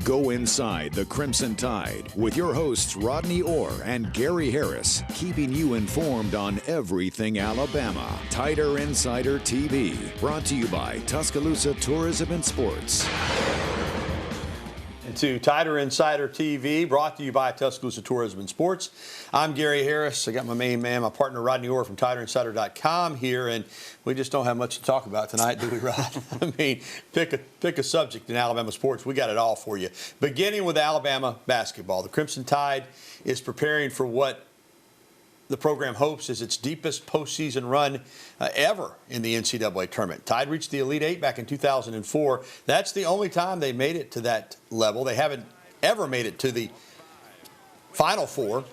Go inside the Crimson Tide with your hosts Rodney Orr and Gary Harris, keeping you informed on everything Alabama. Tider Insider TV, brought to you by Tuscaloosa Tourism and Sports. And to Tider Insider TV, brought to you by Tuscaloosa Tourism and Sports. I'm Gary Harris. I got my main man, my partner Rodney Orr from TiderInsider.com here, and we just don't have much to talk about tonight, do we, Rod? I mean, pick a subject in Alabama sports. We got it all for you. Beginning with Alabama basketball, the Crimson Tide is preparing for what the program hopes is its deepest postseason run ever in the NCAA tournament. Tide reached the Elite Eight back in 2004. That's the only time they made it to that level. They haven't ever made it to the Final Four.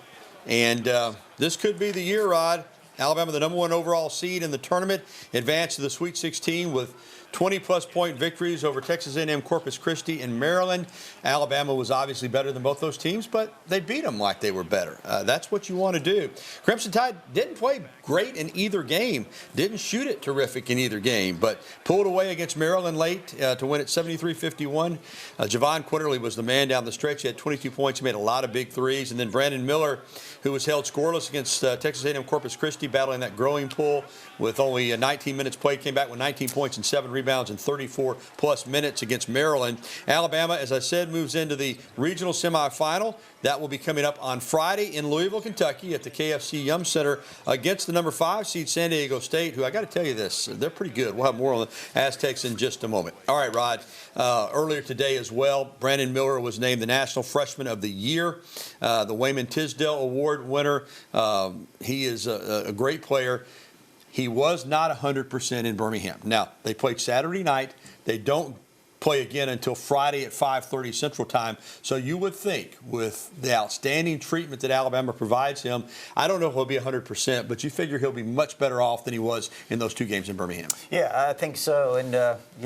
And this could be the year, Rod. Alabama, the #1 overall seed in the tournament, advanced to the Sweet 16 with 20-plus point victories over Texas A&M, Corpus Christi, and Maryland. Alabama was obviously better than both those teams, but they beat them like they were better. That's what you want to do. Crimson Tide didn't play great in either game, didn't shoot it terrific in either game, but pulled away against Maryland late to win at 73-51. Javon Quinterly was the man down the stretch. He had 22 points. He made a lot of big threes. And then Brandon Miller, who was held scoreless against Texas A&M, Corpus Christi, battling that growing pull with only 19 minutes played, came back with 19 points and 7 rebounds in 34-plus minutes against Maryland. Alabama, as I said, moves into the regional semifinal. That will be coming up on Friday in Louisville, Kentucky at the KFC Yum Center against the #5 seed San Diego State, who I got to tell you this, they're pretty good. We'll have more on the Aztecs in just a moment. All right, Rod, earlier today as well, Brandon Miller was named the National Freshman of the Year, the Wayman Tisdale Award winner. He is a great player. He was not 100% in Birmingham. Now, they played Saturday night. They don't play again until Friday at 5:30 Central Time. So you would think with the outstanding treatment that Alabama provides him, I don't know if he'll be 100%, but you figure he'll be much better off than he was in those 2 games in Birmingham. Yeah, I think so. And,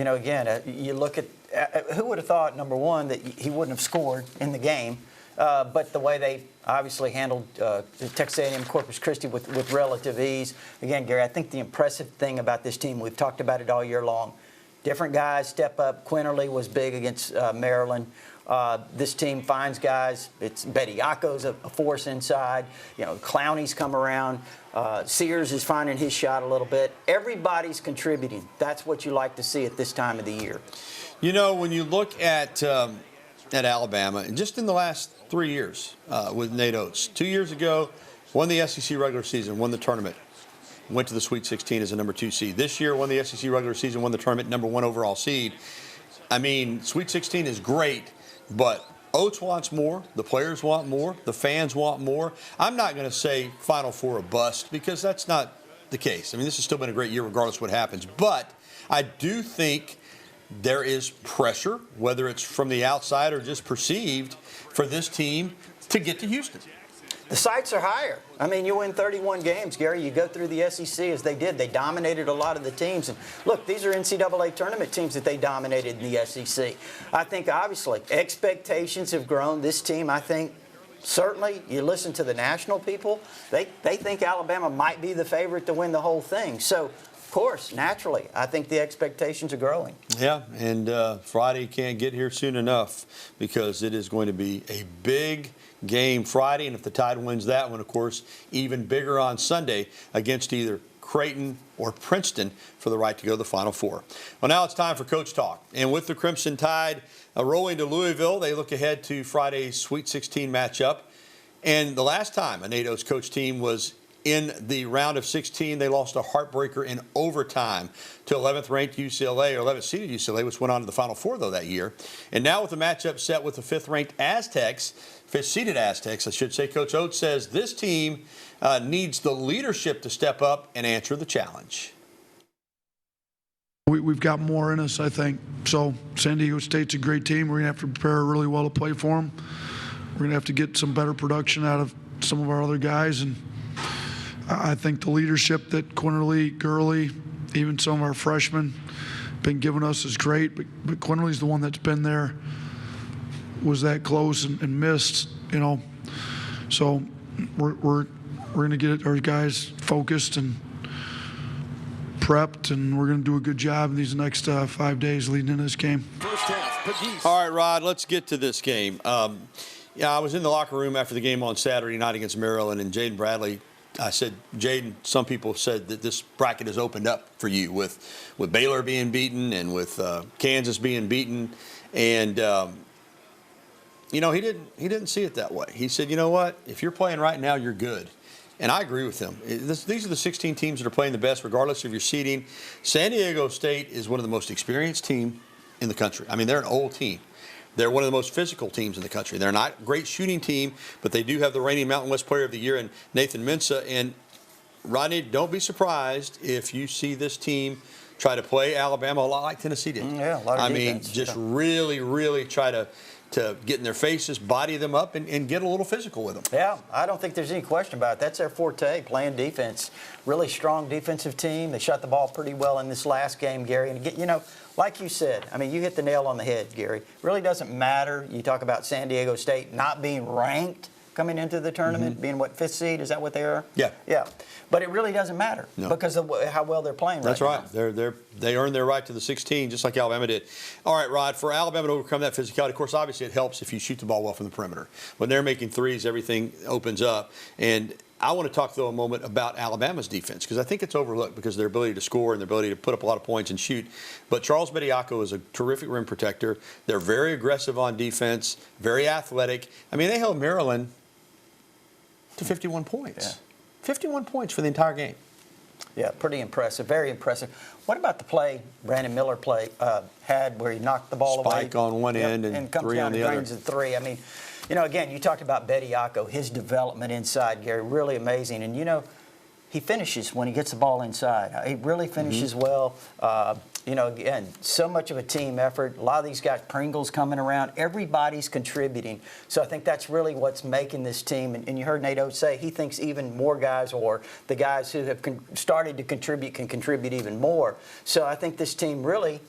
again, you look at who would have thought, number one, that he wouldn't have scored in the game. But the way they obviously handled Texas A&M Corpus Christi with relative ease. Again, Gary, I think the impressive thing about this team, we've talked about it all year long, different guys step up. Quinterly was big against Maryland. This team finds guys. It's Bediako's a force inside. Clowney's come around. Sears is finding his shot a little bit. Everybody's contributing. That's what you like to see at this time of the year. When you look at Alabama, and just in the last 3 years with Nate Oates. 2 years ago, won the SEC regular season, won the tournament, went to the Sweet 16 as a #2 seed. This year, won the SEC regular season, won the tournament, #1 overall seed. I mean, Sweet 16 is great, but Oates wants more. The players want more. The fans want more. I'm not going to say Final Four a bust because that's not the case. I mean, this has still been a great year regardless of what happens. But I do think there is pressure, whether it's from the outside or just perceived, for this team to get to Houston. The sights are higher. I mean, you win 31 games, Gary. You go through the SEC as they did. They dominated a lot of the teams. And look, these are NCAA tournament teams that they dominated in the SEC. I think, obviously, expectations have grown. This team, I think, certainly, you listen to the national people, they think Alabama might be the favorite to win the whole thing. So, of course, naturally, I think the expectations are growing. Yeah, and Friday can't get here soon enough because it is going to be a big game Friday. And if the Tide wins that one, of course, even bigger on Sunday against either Creighton or Princeton for the right to go to the Final Four. Well, now it's time for Coach Talk. And with the Crimson Tide rolling to Louisville, they look ahead to Friday's Sweet 16 matchup. And the last time a Nate Oates coach team was in the round of 16, they lost a heartbreaker in overtime to 11th-ranked UCLA, or 11th-seeded UCLA, which went on to the Final Four, though, that year. And now with the matchup set with the 5th-ranked Aztecs, 5th-seeded Aztecs, I should say, Coach Oates says this team needs the leadership to step up and answer the challenge. We've got more in us, I think. So San Diego State's a great team. We're going to have to prepare really well to play for them. We're going to have to get some better production out of some of our other guys. And I think the leadership that Quinterly, Gurley, even some of our freshmen been giving us is great. But Quinterly's the one that's been there, was that close and missed, So we're going to get our guys focused and prepped, and we're going to do a good job in these next 5 days leading into this game. First half. All right, Rod, let's get to this game. Yeah, I was in the locker room after the game on Saturday night against Maryland, and Jaden Bradley, I said, Jaden, some people said that this bracket has opened up for you with Baylor being beaten and with Kansas being beaten. And, he didn't see it that way. He said, you know what, if you're playing right now, you're good. And I agree with him. These are the 16 teams that are playing the best, regardless of your seeding. San Diego State is one of the most experienced teams in the country. I mean, they're an old team. They're one of the most physical teams in the country. They're not a great shooting team, but they do have the reigning Mountain West Player of the Year in Nathan Mensah. And, Rodney, don't be surprised if you see this team try to play Alabama a lot like Tennessee did. Yeah, a lot of defense. Just really, really try to get in their faces, body them up, and get a little physical with them. Yeah, I don't think there's any question about it. That's their forte, playing defense. Really strong defensive team. They shot the ball pretty well in this last game, Gary. And, like you said, I mean, you hit the nail on the head, Gary. It really doesn't matter. You talk about San Diego State not being ranked coming into the tournament, being what, 5th seed? Is that what they are? Yeah. Yeah. But it really doesn't matter because of how well they're playing right now. That's right. They earned their right to the 16, just like Alabama did. All right, Rod, for Alabama to overcome that physicality, of course, obviously it helps if you shoot the ball well from the perimeter. When they're making threes, everything opens up. And I want to talk, though, a moment about Alabama's defense, because I think it's overlooked because of their ability to score and their ability to put up a lot of points and shoot. But Charles Bediako is a terrific rim protector. They're very aggressive on defense, very athletic. I mean, they held Maryland to 51 points. Yeah. 51 points for the entire game. Yeah, pretty impressive, very impressive. What about the play Brandon Miller had where he knocked the ball away? Spike on one end and comes three down on the and other. drains the three. I mean, again, you talked about Bediako, his development inside, Gary, really amazing. And, he finishes when he gets the ball inside. He really finishes well. Again, so much of a team effort. A lot of these guys, Pringle's coming around. Everybody's contributing. So I think that's really what's making this team. And you heard Nate Oates say he thinks even more guys, or the guys who have started to contribute, can contribute even more. So I think this team really,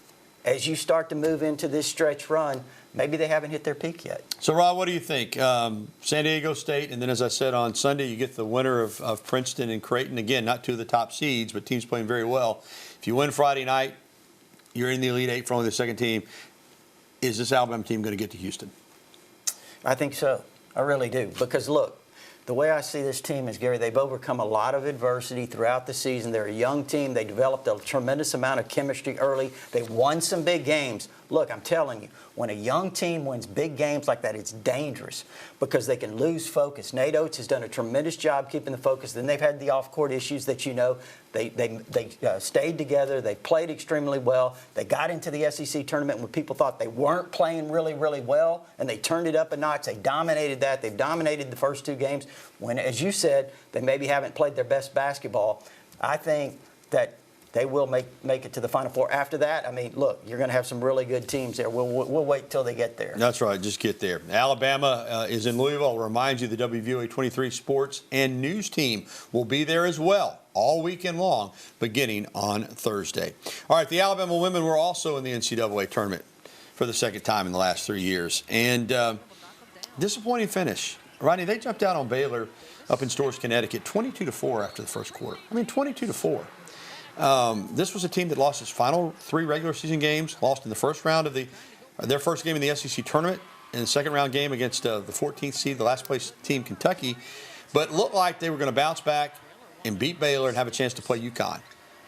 as you start to move into this stretch run, maybe they haven't hit their peak yet. So, Rob, what do you think? San Diego State, and then, as I said, on Sunday, you get the winner of Princeton and Creighton. Again, not two of the top seeds, but teams playing very well. If you win Friday night, you're in the Elite Eight for only the second team. Is this Alabama team going to get to Houston? I think so. I really do. Because, look, the way I see this team is, Gary, they've overcome a lot of adversity throughout the season. They're a young team. They developed a tremendous amount of chemistry early. They won some big games. Look, I'm telling you, when a young team wins big games like that, it's dangerous because they can lose focus. Nate Oates has done a tremendous job keeping the focus. Then they've had the off-court issues that They stayed together. They played extremely well. They got into the SEC tournament when people thought they weren't playing really, really well, and they turned it up a notch. They dominated that. They've dominated the first two games when, as you said, they maybe haven't played their best basketball. I think that they will make it to the Final Four. After that, I mean, look, you're going to have some really good teams there. We'll wait till they get there. That's right. Just get there. Alabama is in Louisville. I'll remind you the WVOA 23 sports and news team will be there as well all weekend long, beginning on Thursday. All right, the Alabama women were also in the NCAA tournament for the second time in the last 3 years. And disappointing finish. Rodney, they jumped out on Baylor up in Storrs, Connecticut, 22-4 after the first quarter. I mean, 22-4. This was a team that lost its final 3 regular season games, lost in the first round of their first game in the SEC tournament, and the second round game against the 14th seed, the last place team, Kentucky. But looked like they were going to bounce back and beat Baylor and have a chance to play UConn.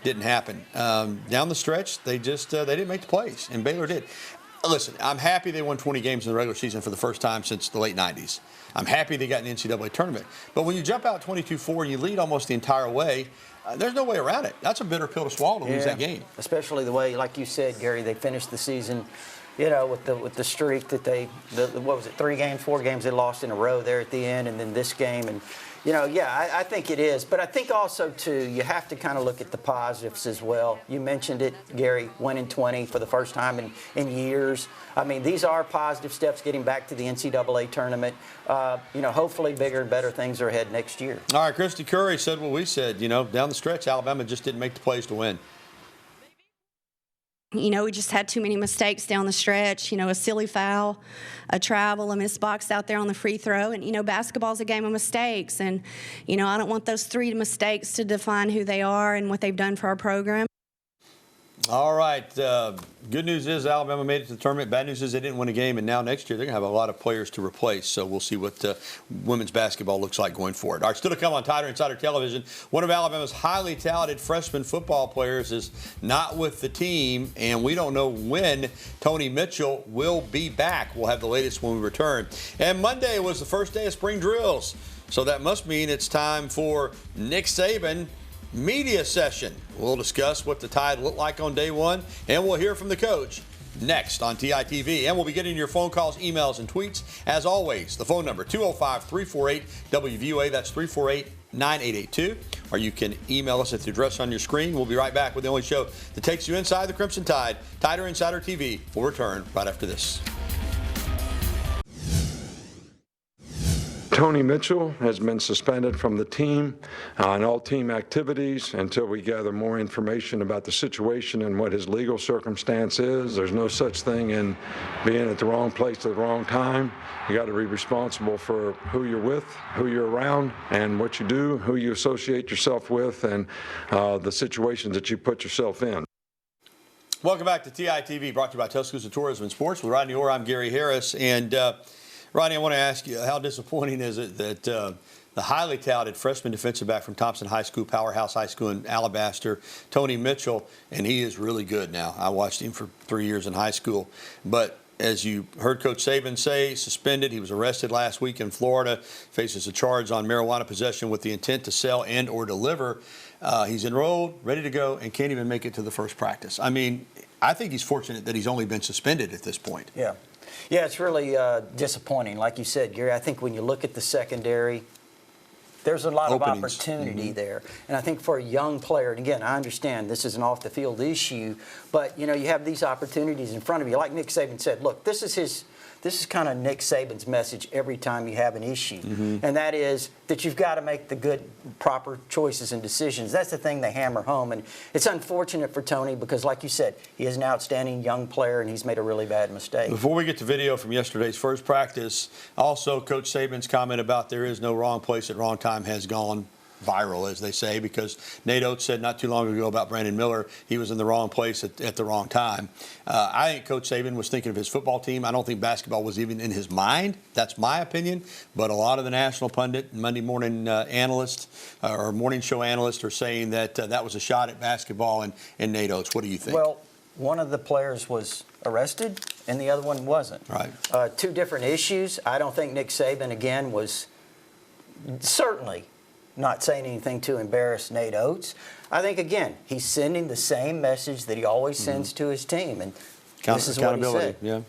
Didn't happen. Down the stretch, they didn't make the plays, and Baylor did. Listen, I'm happy they won 20 games in the regular season for the first time since the late 90s. I'm happy they got an NCAA tournament. But when you jump out 22-4 and you lead almost the entire way, there's no way around it. That's a bitter pill to swallow to lose that game. Especially the way, like you said, Gary, they finished the season, with the streak that what was it, 3 games, 4 games they lost in a row there at the end, and then this game. And, I think it is. But I think also, too, you have to kind of look at the positives as well. You mentioned it, Gary, winning 20 for the first time in years. I mean, these are positive steps getting back to the NCAA tournament. Hopefully bigger and better things are ahead next year. All right, Christy Curry said what we said. Down the stretch, Alabama just didn't make the plays to win. We just had too many mistakes down the stretch. A silly foul, a travel, a missed box out there on the free throw. And, basketball's a game of mistakes. And, I don't want those 3 mistakes to define who they are and what they've done for our program. All right. Good news is Alabama made it to the tournament. Bad news is they didn't win a game, and now next year they're going to have a lot of players to replace. So we'll see what women's basketball looks like going forward. All right, still to come on Tider Insider Television. One of Alabama's highly talented freshman football players is not with the team, and we don't know when Tony Mitchell will be back. We'll have the latest when we return. And Monday was the first day of spring drills, so that must mean it's time for Nick Saban media session. We'll discuss what the Tide looked like on day one, and we'll hear from the coach next on TITV. And we'll be getting your phone calls, emails, and tweets. As always, the phone number 205-348-WVUA. That's 348-9882. Or you can email us at the address on your screen. We'll be right back with the only show that takes you inside the Crimson Tide, Tider Insider TV. We'll return right after this. Tony Mitchell has been suspended from the team and all team activities until we gather more information about the situation and what his legal circumstance is. There's no such thing in being at the wrong place at the wrong time. You got to be responsible for who you're with, who you're around, and what you do, who you associate yourself with, and the situations that you put yourself in. Welcome back to TITV, brought to you by Tuscaloosa Tourism and Sports. With Rodney Orr, I'm Gary Harris. And Rodney, I want to ask you, how disappointing is it that the highly talented freshman defensive back from Thompson High School, Powerhouse High School in Alabaster, Tony Mitchell, and he is really good now. I watched him for 3 years in high school. But as you heard Coach Saban say, suspended. He was arrested last week in Florida, faces a charge on marijuana possession with the intent to sell and or deliver. He's enrolled, ready to go, and can't even make it to the first practice. I mean, I think he's fortunate that he's only been suspended at this point. Yeah. Yeah, it's really disappointing. Like you said, Gary, I think when you look at the secondary, there's a lot of opportunity there. And I think for a young player, and again, I understand this is an off-the-field issue, but, you know, you have these opportunities in front of you. Like Nick Saban said, look, this is kind of Nick Saban's message every time you have an issue. And that is that you've got to make the good, proper choices and decisions. That's the thing they hammer home. And it's unfortunate for Tony because, like you said, he is an outstanding young player and he's made a really bad mistake. Before we get to video from yesterday's first practice, also Coach Saban's comment about there is no wrong place at wrong time has gone viral, as they say, because Nate Oates said not too long ago about Brandon Miller, he was in the wrong place at the wrong time. I think Coach Saban was thinking of his football team. I don't think basketball was even in his mind. That's my opinion. But a lot of the national pundit, Monday morning analysts, or morning show analysts are saying that that was a shot at basketball and Nate Oates. What do you think? Well, one of the players was arrested and the other one wasn't. Right. Two different issues. I don't think Nick Saban, again, was certainly not saying anything to embarrass Nate Oates. I think, again, he's sending the same message that he always sends to his team. And this is what he said. Yeah.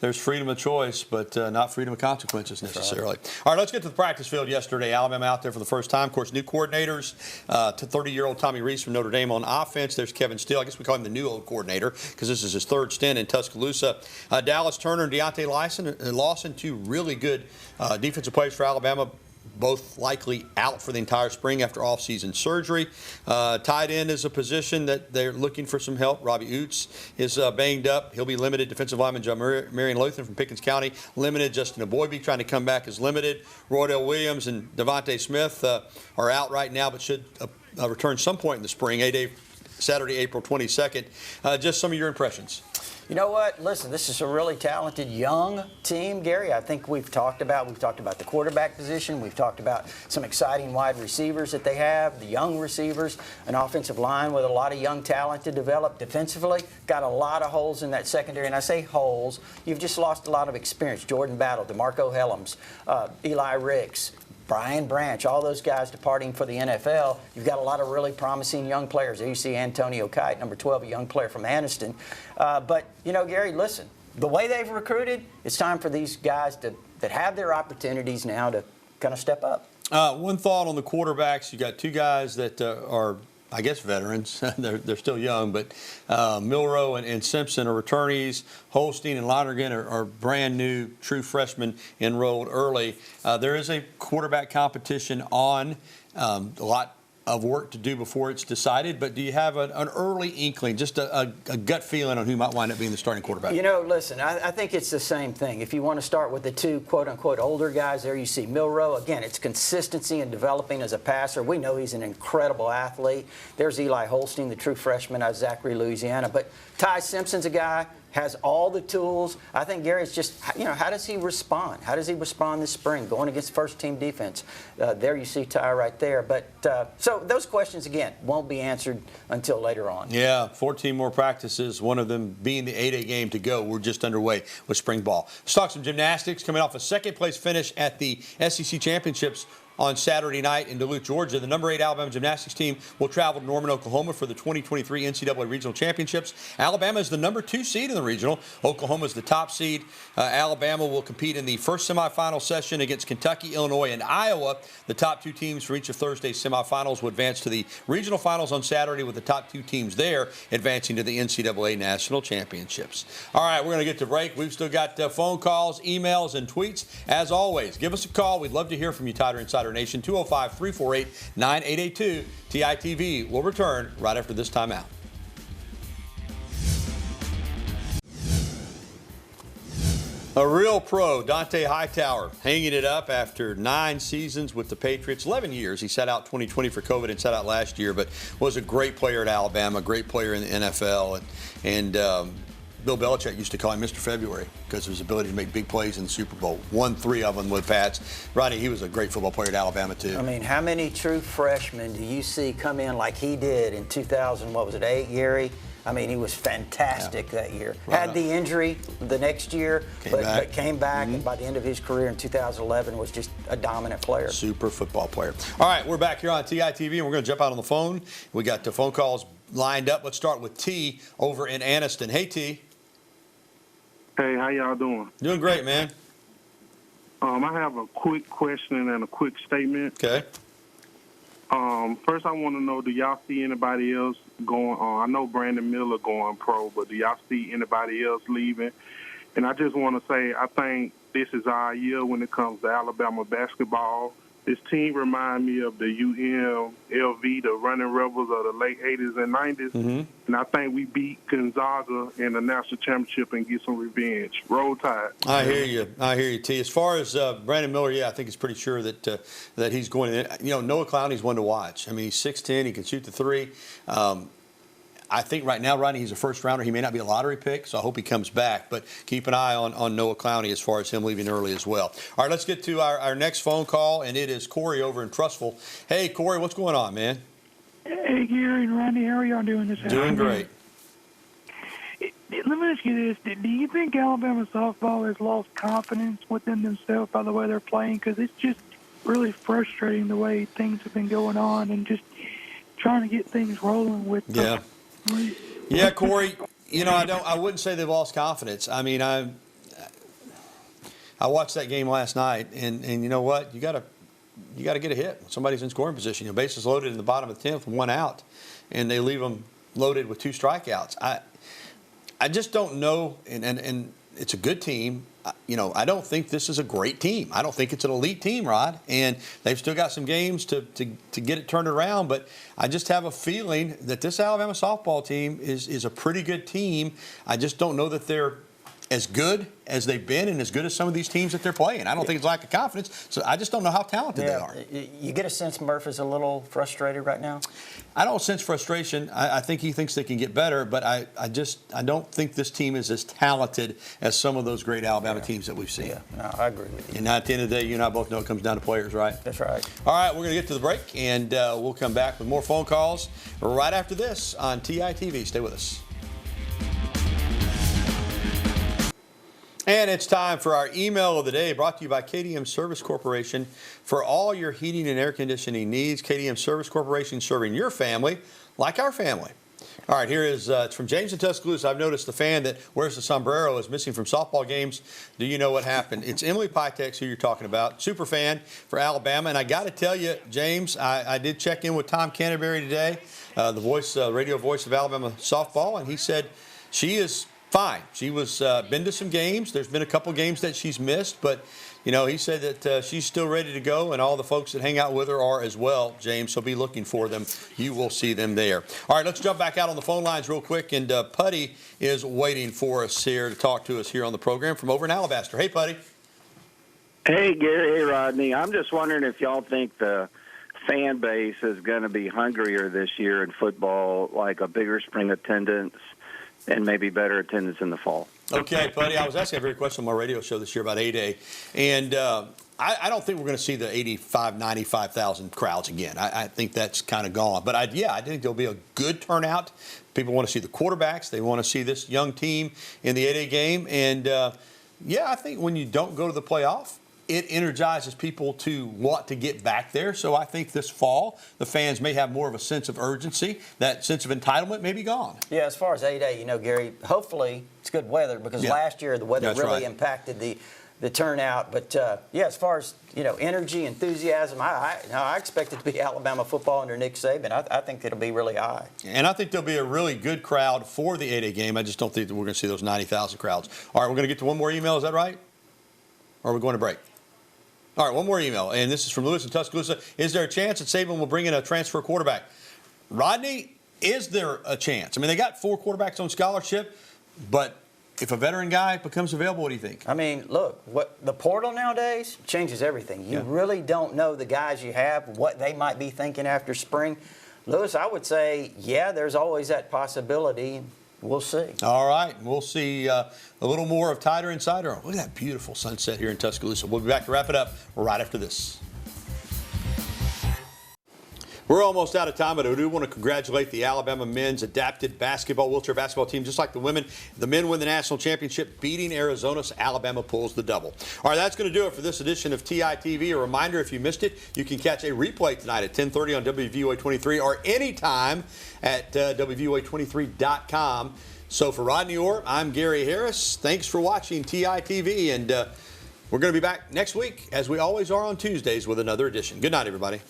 There's freedom of choice, but not freedom of consequences necessarily. Right. All right, let's get to the practice field yesterday. Alabama out there for the first time. Of course, new coordinators to 30-year-old Tommy Rees from Notre Dame on offense. There's Kevin Steele. I guess we call him the new old coordinator because this is his third stint in Tuscaloosa. Dallas Turner and Deontay Lawson, two really good defensive players for Alabama, both likely out for the entire spring after off-season surgery. Tight end is a position that they're looking for some help. Robbie Oots is banged up. He'll be limited. Defensive lineman John Marion Lothan from Pickens County, limited. Justin Aboybe trying to come back is limited. Roydell Williams and Devontae Smith are out right now, but should return some point in the spring, Saturday, April 22nd. Just some of your impressions. You know what? Listen, this is a really talented young team, Gary. I think we've talked about the quarterback position. We've talked about some exciting wide receivers that they have, the young receivers, an offensive line with a lot of young talent to develop defensively. Got a lot of holes in that secondary. And I say holes, you've just lost a lot of experience. Jordan Battle, DeMarco Helms, Eli Ricks, Brian Branch, all those guys departing for the NFL. You've got a lot of really promising young players. There you see Antonio Kite, number 12, a young player from Anniston. But, you know, Gary, listen, the way they've recruited, it's time for these guys that have their opportunities now to kind of step up. One thought on the quarterbacks. You got two guys that are, I guess, veterans. they're still young, but Milroe and Simpson are returnees. Holstein and Lonergan are brand new, true freshmen enrolled early. There is a quarterback competition on. A lot of work to do before it's decided, but do you have an early inkling, just a gut feeling on who might wind up being the starting quarterback? You know, listen, I think it's the same thing. If you want to start with the two quote-unquote older guys, there you see Milroe. Again, it's consistency and developing as a passer. We know he's an incredible athlete. There's Eli Holstein, the true freshman out of Zachary, Louisiana. But Ty Simpson's a guy, has all the tools. I think Gary's just, how does he respond? How does he respond this spring going against first-team defense? There you see Ty right there. But so those questions, again, won't be answered until later on. Yeah, 14 more practices, one of them being the 8A game to go. We're just underway with spring ball. Let's talk some gymnastics. Coming off a second-place finish at the SEC Championships on Saturday night in Duluth, Georgia. The number 8 Alabama gymnastics team will travel to Norman, Oklahoma for the 2023 NCAA Regional Championships. Alabama is the number 2 seed in the regional. Oklahoma is the top seed. Alabama will compete in the first semifinal session against Kentucky, Illinois, and Iowa. The top 2 teams for each of Thursday's semifinals will advance to the regional finals on Saturday, with the top 2 teams there advancing to the NCAA National Championships. All right, we're going to get to break. We've still got phone calls, emails, and tweets. As always, give us a call. We'd love to hear from you, Tider Insider Nation. 205-348-9882. TITV will return right after this timeout. A real pro, Dante Hightower, hanging it up after 9 seasons with the Patriots. 11 years. He sat out 2020 for COVID and sat out last year, but was a great player at Alabama, great player in the NFL. And Bill Belichick used to call him Mr. February because of his ability to make big plays in the Super Bowl. Won 3 of them with Pats. Rodney, he was a great football player at Alabama, too. I mean, how many true freshmen do you see come in like he did in 2008, Gary? I mean, he was fantastic that year. Right Had the injury the next year, but came back, Mm-hmm. and by the end of his career in 2011 was just a dominant player. Super football player. All right, we're back here on TITV, and we're going to jump out on the phone. We got the phone calls lined up. Let's start with T over in Anniston. Hey, T. Hey, how y'all doing? Doing great, man. I have a quick question and a quick statement. Okay. First, I want to know, do y'all see anybody else going on? I know Brandon Miller going pro, but do y'all see anybody else leaving? And I just want to say, I think this is our year when it comes to Alabama basketball. This team reminds me of the UNLV, the Running Rebels of the late 80s and 90s. Mm-hmm. And I think we beat Gonzaga in the national championship and get some revenge. Roll Tide. I hear you, T. As far as Brandon Miller, I think it's pretty sure that he's going to. Noah Clowney's one to watch. I mean, he's 6'10", he can shoot the 3. I think right now, Rodney, he's a first rounder. He may not be a lottery pick, so I hope he comes back. But keep an eye on Noah Clowney as far as him leaving early as well. All right, let's get to our next phone call, and it is Corey over in Trussville. Hey, Corey, what's going on, man? Hey, Gary and Rodney, how are y'all doing this afternoon? Doing great. Let me ask you this. Do you think Alabama softball has lost confidence within themselves by the way they're playing? Because it's just really frustrating the way things have been going on and just trying to get things rolling with Yeah. Yeah, Corey, I wouldn't say they've lost confidence. I mean, I watched that game last night, and you know what? You got to get a hit when somebody's in scoring position. Bases loaded in the bottom of the 10th, 1 out, and they leave them loaded with 2 strikeouts. I just don't know, and it's a good team. I don't think this is a great team. I don't think it's an elite team, Rod. And they've still got some games to get it turned around. But I just have a feeling that this Alabama softball team is a pretty good team. I just don't know that they're as good as they've been and as good as some of these teams that they're playing. I don't think it's lack of confidence. So I just don't know how talented they are. You get a sense Murph is a little frustrated right now? I don't sense frustration. I think he thinks they can get better, but I don't think this team is as talented as some of those great Alabama teams that we've seen. Yeah, no, I agree with you. And at the end of the day, you and I both know it comes down to players, right? That's right. All right, we're going to get to the break, and we'll come back with more phone calls right after this on TITV. Stay with us. And it's time for our email of the day, brought to you by KDM Service Corporation. For all your heating and air conditioning needs, KDM Service Corporation, serving your family like our family. All right, here is it's from James in Tuscaloosa. I've noticed the fan that wears the sombrero is missing from softball games. Do you know what happened? It's Emily Pitex, who you're talking about, super fan for Alabama. And I got to tell you, James, I did check in with Tom Canterbury today, the radio voice of Alabama softball, and he said she is fine. She was been to some games. There's been a couple games that she's missed, but he said that she's still ready to go, and all the folks that hang out with her are as well, James. So be looking for them. You will see them there. All right, let's jump back out on the phone lines real quick, and Putty is waiting for us here to talk to us here on the program from over in Alabaster. Hey, Putty. Hey, Gary. Hey, Rodney. I'm just wondering if y'all think the fan base is going to be hungrier this year in football, like a bigger spring attendance and maybe better attendance in the fall. Okay, Putty, I was asking a very question on my radio show this year about A-Day, and I don't think we're going to see the 85, 95,000 crowds again. I think that's kind of gone. But I think there'll be a good turnout. People want to see the quarterbacks. They want to see this young team in the A-Day game. And, I think when you don't go to the playoff, it energizes people to want to get back there. So I think this fall, the fans may have more of a sense of urgency. That sense of entitlement may be gone. Yeah, as far as A-Day, Gary, hopefully it's good weather because last year the weather really impacted the turnout. But, as far as, energy, enthusiasm, I expect it to be Alabama football under Nick Saban. I think it'll be really high. And I think there'll be a really good crowd for the A-Day game. I just don't think that we're going to see those 90,000 crowds. All right, we're going to get to one more email. Is that right? Or are we going to break? All right, one more email, and this is from Lewis in Tuscaloosa. Is there a chance that Saban will bring in a transfer quarterback? Rodney, is there a chance? I mean, they got 4 quarterbacks on scholarship, but if a veteran guy becomes available, what do you think? I mean, look, the portal nowadays changes everything. You really don't know the guys you have, what they might be thinking after spring. Lewis, I would say, there's always that possibility. We'll see. All right. We'll see a little more of Tighter Insider. Look at that beautiful sunset here in Tuscaloosa. We'll be back to wrap it up right after this. We're almost out of time, but I do want to congratulate the Alabama men's adapted wheelchair basketball team. Just like the women, the men win the national championship, beating Arizona, so Alabama pulls the double. All right, that's going to do it for this edition of TITV. A reminder, if you missed it, you can catch a replay tonight at 10:30 on WVOA 23 or anytime at WVOA23.com. So for Rodney Orr, I'm Gary Harris. Thanks for watching TITV, and we're going to be back next week, as we always are on Tuesdays, with another edition. Good night, everybody.